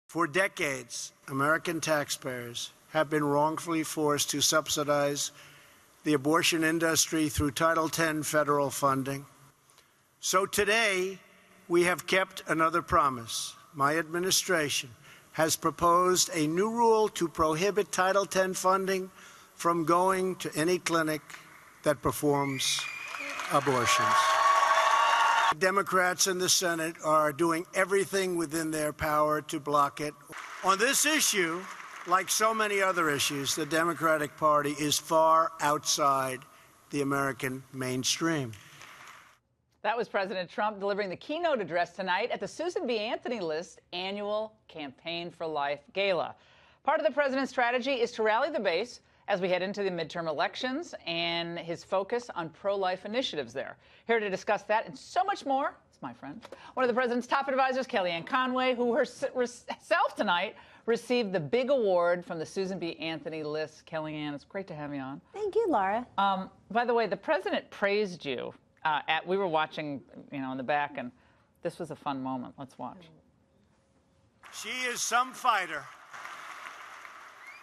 For decades, American taxpayers have been wrongfully forced to subsidize the abortion industry through Title X federal funding. So today, we have kept another promise. My administration has proposed a new rule to prohibit Title X funding from going to any clinic that performs abortions. Democrats in the Senate are doing everything within their power to block it. On this issue, like so many other issues, the Democratic Party is far outside the American mainstream. That was President Trump delivering the keynote address tonight at the Susan B. Anthony List annual Campaign for Life Gala. Part of the president's strategy is to rally the base as we head into the midterm elections and his focus on pro-life initiatives there. Here to discuss that and so much more is my friend, one of the president's top advisors, Kellyanne Conway, who herself tonight received the big award from the Susan B. Anthony List. Kellyanne, it's great to have you on. Thank you, Laura. By the way, the president praised you. We were watching, in the back, and this was a fun moment. Let's watch. She is some fighter.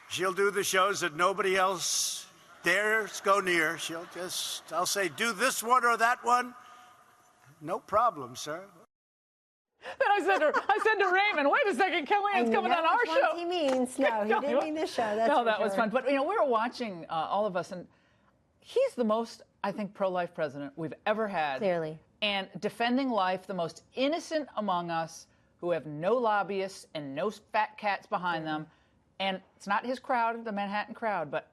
She'll do the shows that nobody else dares go near. I'll say, do this one or that one. No problem, sir. Then I said to Raymond, wait a second, Kellyanne's coming on our show. He means. No, he didn't mean this show. That's no, that was fun. But, we were watching, all of us, and he's the most, I think, pro-life president we've ever had. Clearly. And defending life, the most innocent among us, who have no lobbyists and no fat cats behind them. And it's not his crowd, the Manhattan crowd, but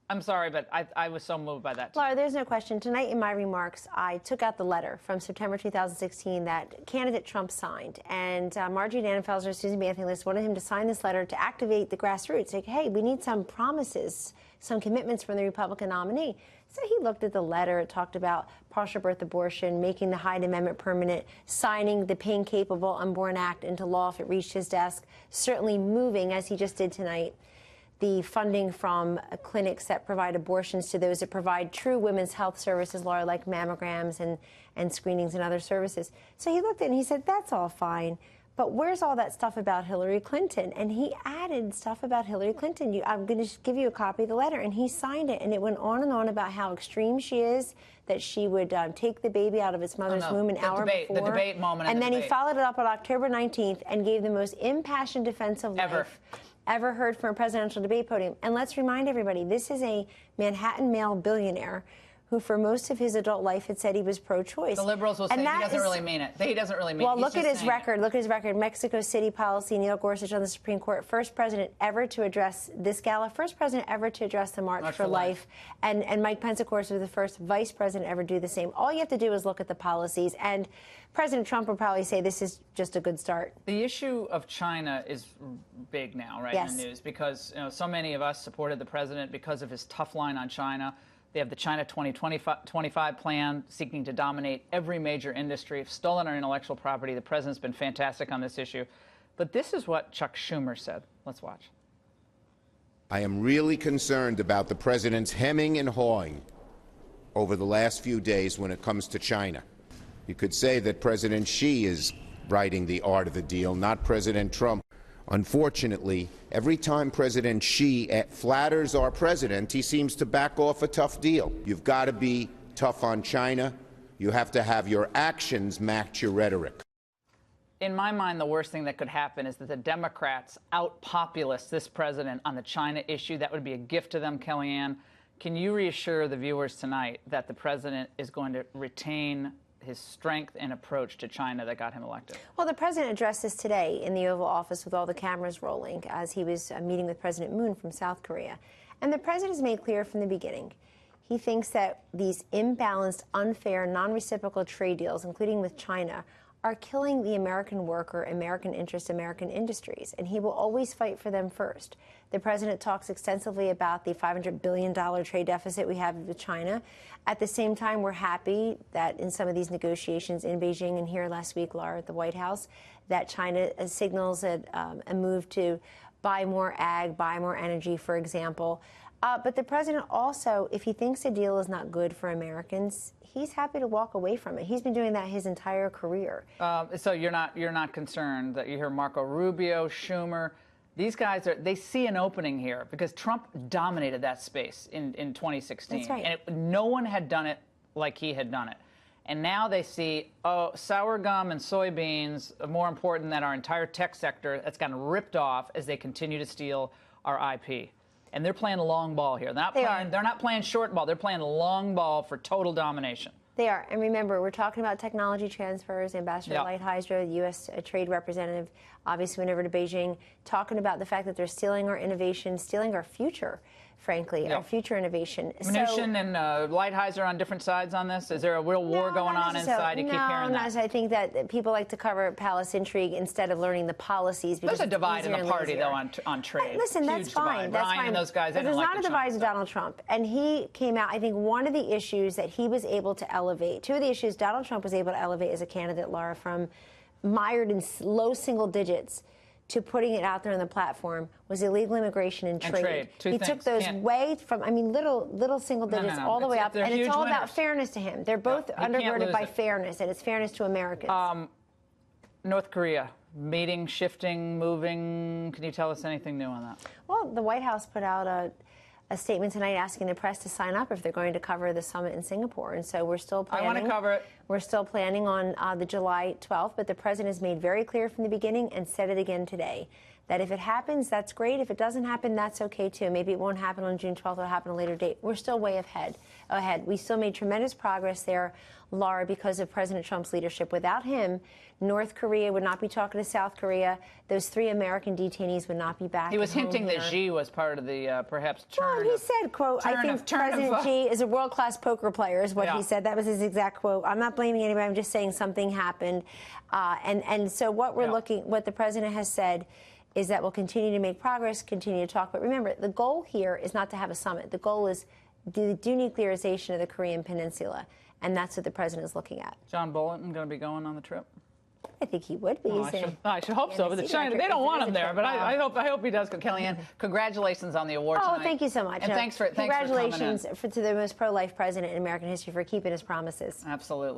I'm sorry, but I was so moved by that. Laura, there's no question. Tonight in my remarks, I took out the letter from September 2016 that candidate Trump signed. And Marjorie Dannenfelser, Susan B. Anthony List wanted him to sign this letter to activate the grassroots. Like, hey, we need some promises, some commitments from the Republican nominee. So he looked at the letter. It talked about partial birth abortion, making the Hyde Amendment permanent, signing the Pain-Capable Unborn Act into law if it reached his desk, certainly moving, as he just did tonight, the funding from clinics that provide abortions to those that provide true women's health services, Laura, like mammograms and screenings and other services. So he looked at it and he said, that's all fine. But where's all that stuff about Hillary Clinton? And he added stuff about Hillary Clinton. I'm going to give you a copy of the letter. And he signed it. And it went on and on about how extreme she is, that she would take the baby out of its mother's womb an hour before. The debate moment. And then he followed it up on October 19th and gave the most impassioned defense of life ever heard from a presidential debate podium. And let's remind everybody, this is a Manhattan male billionaire who for most of his adult life had said he was pro-choice. The liberals will say he doesn't really mean it. He doesn't really mean it. Well, look at his record. Look at his record. Mexico City policy, Neil Gorsuch on the Supreme Court, first president ever to address this gala, first president ever to address the March for Life. And Mike Pence, of course, was the first vice president ever to do the same. All you have to do is look at the policies. And President Trump will probably say this is just a good start. The issue of China is big now, right, in the news, because so many of us supported the president because of his tough line on China. They have the China 2025 plan seeking to dominate every major industry. Have stolen our intellectual property. The president's been fantastic on this issue. But this is what Chuck Schumer said. Let's watch. I am really concerned about the president's hemming and hawing over the last few days when it comes to China. You could say that President Xi is writing the art of the deal, not President Trump. Unfortunately, every time President Xi flatters our president, he seems to back off a tough deal. You've got to be tough on China. You have to have your actions match your rhetoric. In my mind, the worst thing that could happen is that the Democrats out-populist this president on the China issue. That would be a gift to them, Kellyanne. Can you reassure the viewers tonight that the president is going to retain his strength and approach to China that got him elected? Well, the president addressed this today in the Oval Office with all the cameras rolling as he was meeting with President Moon from South Korea. And the president has made clear from the beginning, he thinks that these imbalanced, unfair, non-reciprocal trade deals, including with China, are killing the American worker, American interests, American industries, and he will always fight for them first. The president talks extensively about the $500 billion trade deficit we have with China. At the same time, we're happy that in some of these negotiations in Beijing and here last week, Laura, at the White House, that China signals a move to buy more ag, buy more energy, for example. But the president also, if he thinks a deal is not good for Americans, he's happy to walk away from it. He's been doing that his entire career. So you're not concerned that you hear Marco Rubio, Schumer, these guys they see an opening here because Trump dominated that space in 2016. That's right. And no one had done it like he had done it. And now they see, sour gum and soybeans are more important than our entire tech sector that's gotten ripped off as they continue to steal our IP. And they're playing long ball here. They're not playing short ball. They're playing long ball for total domination. They are. And remember, we're talking about technology transfers. Ambassador Lighthizer, the U.S. Trade Representative, obviously went over to Beijing, talking about the fact that they're stealing our innovation, stealing our future, frankly, our future innovation. Mnuchin and Lighthizer on different sides on this? Is there a real war going on inside? You keep hearing that. I think that people like to cover palace intrigue instead of learning the policies. There's a divide in the party, though, on trade. Listen, that's fine. That's Ryan fine. and those guys, but there's not a divide with Donald Trump. And he came out, I think one of the issues that he was able to elevate, two of the issues Donald Trump was able to elevate as a candidate, Laura, from mired in low single digits to putting it out there on the platform was illegal immigration and trade. He took those way from, little single digits all the way up. And it's all about fairness to him. They're both undergirded by fairness, and it's fairness to Americans. North Korea, meeting, shifting, moving. Can you tell us anything new on that? Well, the White House put out a statement tonight asking the press to sign up if they're going to cover the summit in Singapore. And so we're still planning. I want to cover it. We're still planning on the July 12th, but the president has made very clear from the beginning and said it again today that if it happens, that's great. If it doesn't happen, that's okay, too. Maybe it won't happen on June 12th. It'll happen at a later date. We're still way ahead. We still made tremendous progress there, Laura, because of President Trump's leadership. Without him, North Korea would not be talking to South Korea. Those 3 American detainees would not be back. He was hinting that Xi was part of the perhaps turn. Well, he said, quote, I think President Xi is a world-class poker player, is what he said. That was his exact quote. I'm not blaming anybody. I'm just saying something happened. And so what what the president has said is that we'll continue to make progress, continue to talk. But remember, the goal here is not to have a summit. The goal is the denuclearization of the Korean Peninsula. And that's what the president is looking at. John Bolton going to be going on the trip? I think he would be. I should hope so. But the China, they don't want him there. But I hope he does. Kellyanne, congratulations on the award tonight. Thank you so much. And thanks for congratulations to the most pro-life president in American history for keeping his promises. Absolutely.